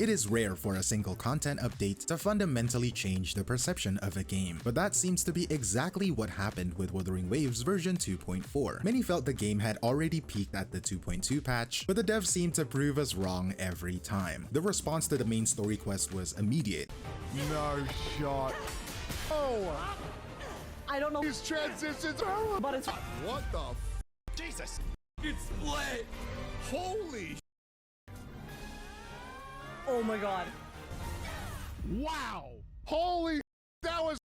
It is rare for a single content update to fundamentally change the perception of a game, but that seems to be exactly what happened with Wuthering Waves version 2.4. Many felt the game had already peaked at the 2.2 patch, but the devs seemed to prove us wrong every time. The response to the main story quest was immediate. No shot. Oh! I don't know. These transitions are... But it's... What the Jesus! It's split! Holy Oh my god. Wow! Holy that was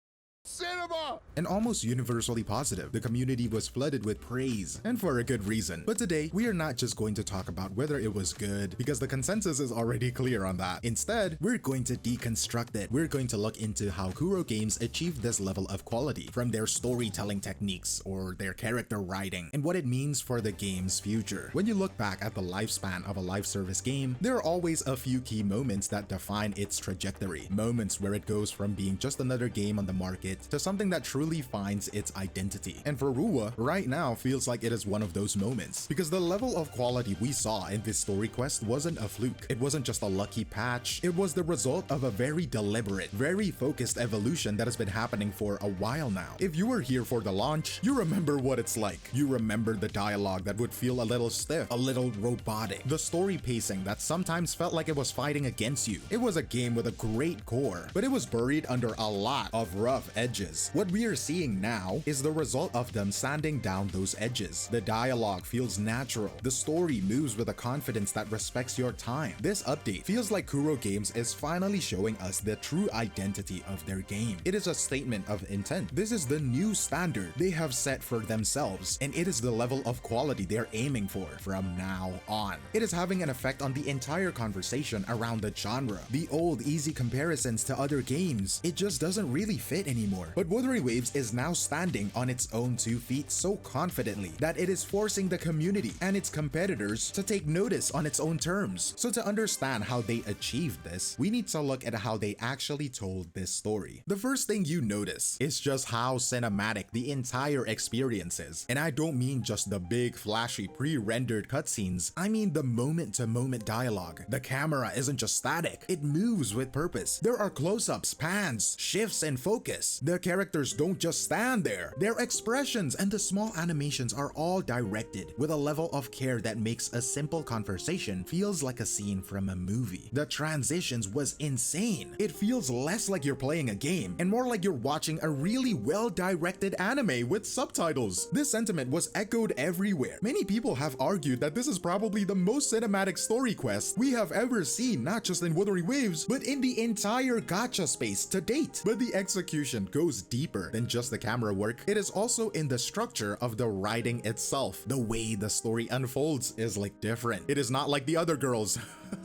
cinema! And almost universally positive, the community was flooded with praise, and for a good reason. But today, we are not just going to talk about whether it was good, because the consensus is already clear on that. Instead, we're going to deconstruct it. We're going to look into how Kuro Games achieved this level of quality, from their storytelling techniques or their character writing, and what it means for the game's future. When you look back at the lifespan of a live service game, there are always a few key moments that define its trajectory. Moments where it goes from being just another game on the market to something that truly finds its identity. And for Ruwa, right now feels like it is one of those moments, because the level of quality we saw in this story quest wasn't a fluke. It wasn't just a lucky patch. It was the result of a very deliberate, very focused evolution that has been happening for a while now. If you were here for the launch, you remember what it's like. You remember the dialogue that would feel a little stiff, a little robotic, the story pacing that sometimes felt like it was fighting against you. It was a game with a great core, but it was buried under a lot of rough edges. What we are seeing now is the result of them sanding down those edges. The dialogue feels natural. The story moves with a confidence that respects your time. This update feels like Kuro Games is finally showing us the true identity of their game. It is a statement of intent. This is the new standard they have set for themselves, and it is the level of quality they're aiming for from now on. It is having an effect on the entire conversation around the genre. The old easy comparisons to other games, it just doesn't really fit anymore. But Wuthering Waves is now standing on its own 2 feet so confidently that it is forcing the community and its competitors to take notice on its own terms. So to understand how they achieved this, we need to look at how they actually told this story. The first thing you notice is just how cinematic the entire experience is. And I don't mean just the big flashy pre-rendered cutscenes, I mean the moment-to-moment dialogue. The camera isn't just static, it moves with purpose. There are close-ups, pans, shifts, and focus. The characters don't just stand there. Their expressions and the small animations are all directed with a level of care that makes a simple conversation feels like a scene from a movie. The transitions was insane. It feels less like you're playing a game and more like you're watching a really well-directed anime with subtitles. This sentiment was echoed everywhere. Many people have argued that this is probably the most cinematic story quest we have ever seen, not just in Wuthering Waves, but in the entire gacha space to date. But the execution goes deeper than just the camera work. It is also in the structure of the writing itself. The way the story unfolds is like different. It is not like the other girls.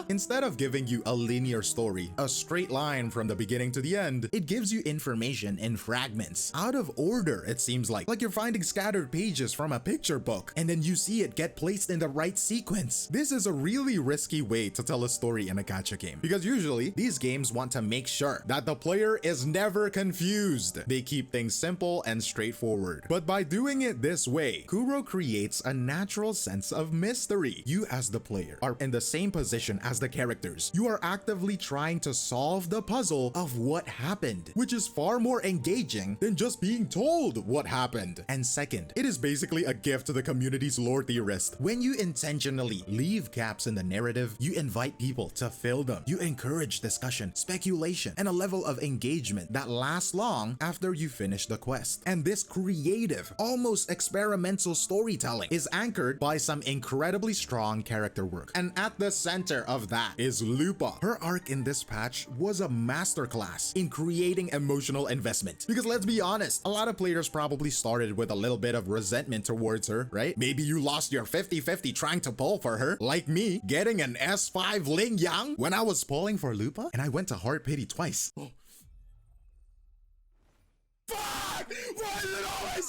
Instead of giving you a linear story, a straight line from the beginning to the end, it gives you information in fragments, out of order. It seems like you're finding scattered pages from a picture book, and then you see it get placed in the right sequence. This is a really risky way to tell a story in a gacha game, because usually these games want to make sure that the player is never confused. They keep things simple and straightforward. But by doing it this way, Kuro creates a natural sense of mystery. You as the player are in the same position as the characters. You are actively trying to solve the puzzle of what happened, which is far more engaging than just being told what happened. And second, it is basically a gift to the community's lore theorist. When you intentionally leave gaps in the narrative, you invite people to fill them. You encourage discussion, speculation, and a level of engagement that lasts long after you finish the quest. And this creative, almost experimental storytelling is anchored by some incredibly strong character work. And at the center of that is 𝗖cie𝗽𝗆𝗵𝗁. Her arc in this patch was a masterclass in creating emotional investment. Because let's be honest, a lot of players probably started with a little bit of resentment towards her, right? Maybe you lost your 50-50 trying to pull for her, like me, getting an S5 Ling Yang when I was pulling for 𝗖cie𝗽𝗆𝗵𝗁, and I went to Heart Pity twice. Fuck! Why is it always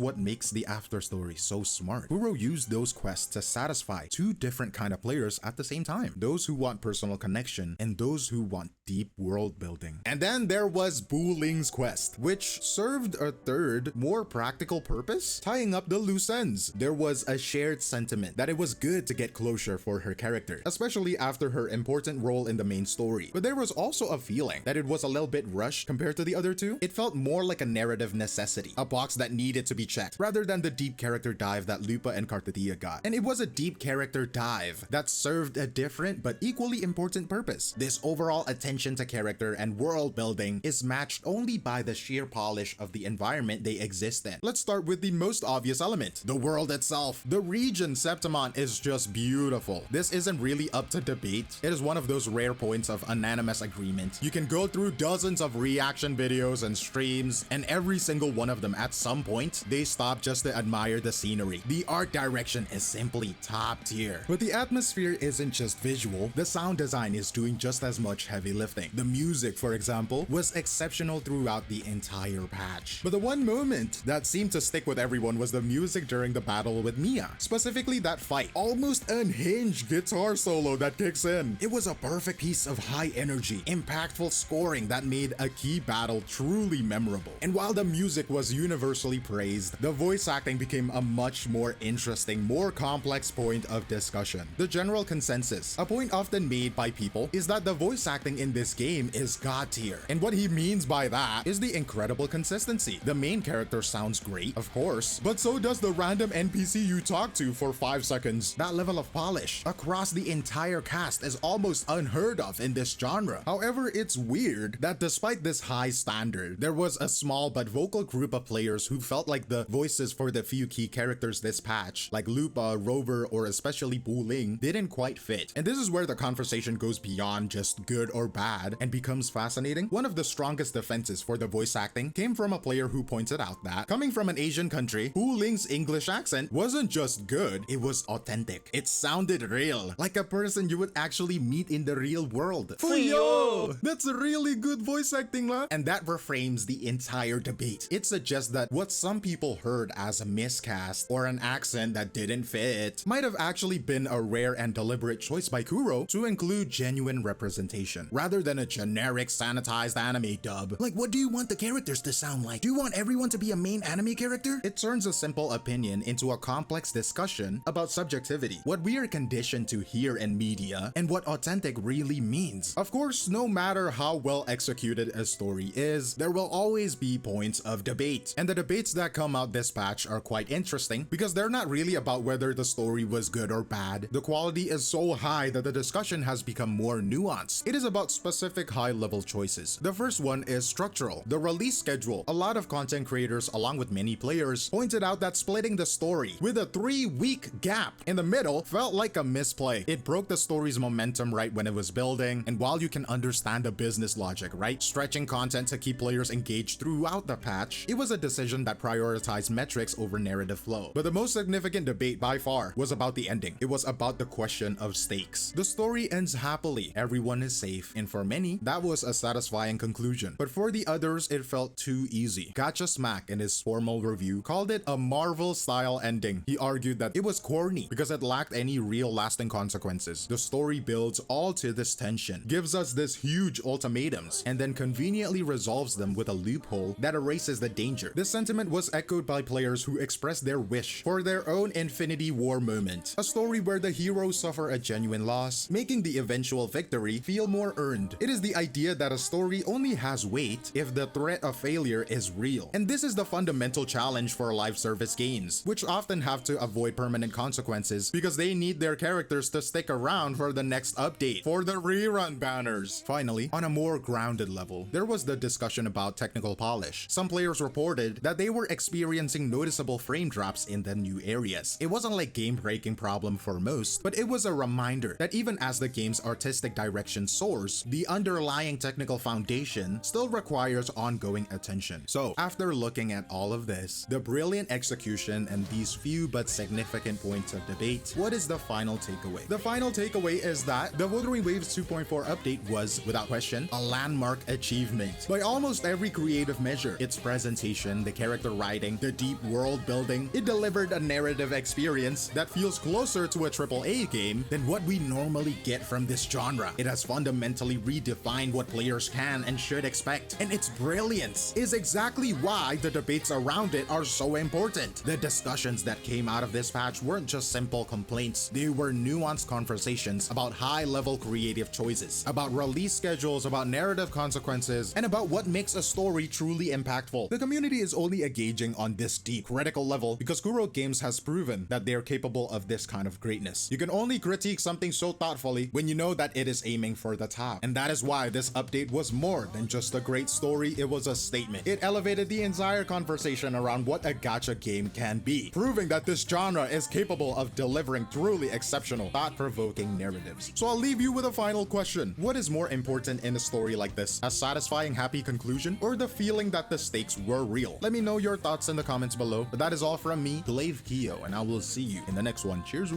what makes the Afterstory so smart. Kuro used those quests to satisfy two different kind of players at the same time. Those who want personal connection and those who want deep world building. And then there was Buling's quest, which served a third, more practical purpose, tying up the loose ends. There was a shared sentiment that it was good to get closure for her character, especially after her important role in the main story. But there was also a feeling that it was a little bit rushed compared to the other two. It felt more like a narrative necessity, a box that needed to be checked, rather than the deep character dive that 𝗖𝗵𝗵𝗵 and 𝗏𝗏𝗏𝗏 got. And it was a deep character dive that served a different but equally important purpose. This overall attention to character and world building is matched only by the sheer polish of the environment they exist in. Let's start with the most obvious element, the world itself. The region Septimon is just beautiful. This isn't really up to debate. It is one of those rare points of unanimous agreement. You can go through dozens of reaction videos and streams, and every single one of them at some point, they stop just to admire the scenery. The art direction is simply top tier. But the atmosphere isn't just visual, the sound design is doing just as much heavy lifting. The music, for example, was exceptional throughout the entire patch. But the one moment that seemed to stick with everyone was the music during the battle with Mia. Specifically that fight, almost unhinged guitar solo that kicks in. It was a perfect piece of high energy, impactful scoring that made a key battle truly memorable. And while the music was universally praised, the voice acting became a much more interesting, more complex point of discussion. The general consensus, a point often made by people, is that the voice acting in this game is god tier. And what he means by that is the incredible consistency. The main character sounds great, of course, but so does the random NPC you talk to for 5 seconds. That level of polish across the entire cast is almost unheard of in this genre. However, it's weird that despite this high standard, there was a small but vocal group of players who felt like the voices for the few key characters this patch, like 𝗖𝗆𝗆𝗵𝘁, Rover, or especially 𝗵𝗆𝗆, didn't quite fit. And this is where the conversation goes beyond just good or bad and becomes fascinating. One of the strongest defenses for the voice acting came from a player who pointed out that, coming from an Asian country, 𝗵𝗆𝗆's English accent wasn't just good, it was authentic. It sounded real, like a person you would actually meet in the real world. Fuyo! That's a really good voice acting, lah. And that reframes the entire debate. It suggests that what some people heard as a miscast or an accent that didn't fit might have actually been a rare and deliberate choice by Kuro to include genuine representation, rather than a generic sanitized anime dub. Like, what do you want the characters to sound like? Do you want everyone to be a main anime character? It turns a simple opinion into a complex discussion about subjectivity, what we are conditioned to hear in media, and what authentic really means. Of course, no matter how well executed a story is, there will always be points of debate. And the debates that come out this patch are quite interesting because they're not really about whether the story was good or bad. The quality is so high that the discussion has become more nuanced. It is about specific high-level choices. The first one is structural, the release schedule. A lot of content creators, along with many players, pointed out that splitting the story with a 3-week gap in the middle felt like a misplay. It broke the story's momentum right when it was building, and while you can understand the business logic, right? Stretching content to keep players engaged throughout the patch, it was a decision that prioritized metrics over narrative flow. But the most significant debate by far was about the ending. It was about the question of stakes. The story ends happily, everyone is safe, and for many, that was a satisfying conclusion. But for the others, it felt too easy. 𝗖ście𝗽𝗆𝗵𝘁, in his formal review, called it a Marvel-style ending. He argued that it was corny because it lacked any real lasting consequences. The story builds all to this tension, gives us this huge ultimatums, and then conveniently resolves them with a loophole that erases the danger. This sentiment was echoed by players who expressed their wish for their own Infinity War moment, a story where the heroes suffer a genuine loss, making the eventual victory feel more earned. It is the idea that a story only has weight if the threat of failure is real. And this is the fundamental challenge for live service games, which often have to avoid permanent consequences because they need their characters to stick around for the next update, for the rerun banners. Finally, on a more grounded level, there was the discussion about technical polish. Some players reported that they were experiencing noticeable frame drops in the new areas. It wasn't like game-breaking problem for most, but it was a reminder that even as the game's artistic direction soars, the underlying technical foundation still requires ongoing attention. So, after looking at all of this, the brilliant execution and these few but significant points of debate, what is the final takeaway? The final takeaway is that the Wuthering Waves 2.4 update was, without question, a landmark achievement. By almost every creative measure, its presentation, the character writing, the deep world building, it delivered a narrative experience that feels closer to a AAA game than what we normally get from this genre. It has fundamentally redefined what players can and should expect, and its brilliance is exactly why the debates around it are so important. The discussions that came out of this patch weren't just simple complaints, they were nuanced conversations about high-level creative choices, about release schedules, about narrative consequences, and about what makes a story truly impactful. The community is only engaging on this deep, critical level because Kuro Games has proven that they're capable of this kind of greatness. You can only critique something so thoughtfully when you know that it is aiming for the top. And that is why this update was more than just a great story, it was a statement. It elevated the entire conversation around what a gacha game can be, proving that this genre is capable of delivering truly exceptional, thought-provoking narratives. So I'll leave you with a final question. What is more important in a story like this? A satisfying, happy conclusion, or the feeling that the stakes were real? Let me know your thoughts in the comments below. But that is all from me, 𝗖𝗆𝗆𝗵𝘁, and I will see you in the next one. Cheers!